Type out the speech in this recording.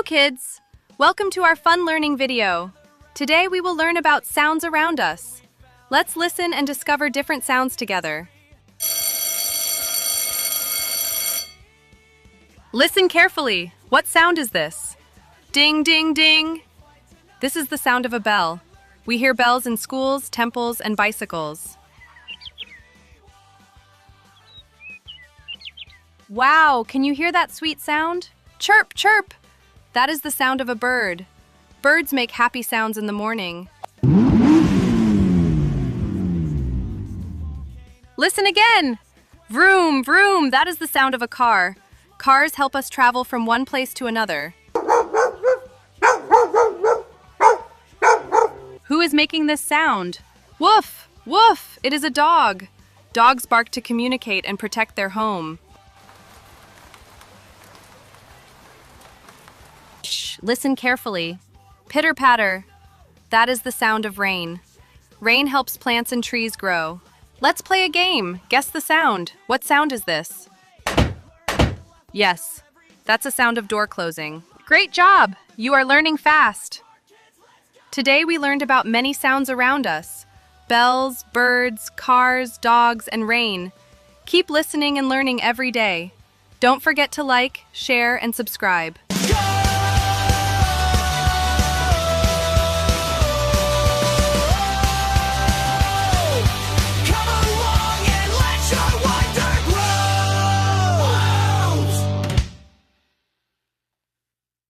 kids! Welcome to our fun learning video. Today we will learn about sounds around us. Let's listen and discover different sounds together. Listen carefully. What sound is this? Ding, ding, ding. This is the sound of a bell. We hear bells in schools, temples, and bicycles. Wow, can you hear that sweet sound? Chirp, chirp! That is the sound of a bird. Birds make happy sounds in the morning. Listen again! Vroom, vroom, that is the sound of a car. Cars help us travel from one place to another. Who is making this sound? Woof, woof, it is a dog. Dogs bark to communicate and protect their home. Shh, listen carefully. Pitter-patter. That is the sound of rain. Rain helps plants and trees grow. Let's play a game. Guess the sound. What sound is this? Yes, that's a sound of door closing. Great job! You are learning fast. Today we learned about many sounds around us. Bells, birds, cars, dogs, and rain. Keep listening and learning every day. Don't forget to like, share, and subscribe.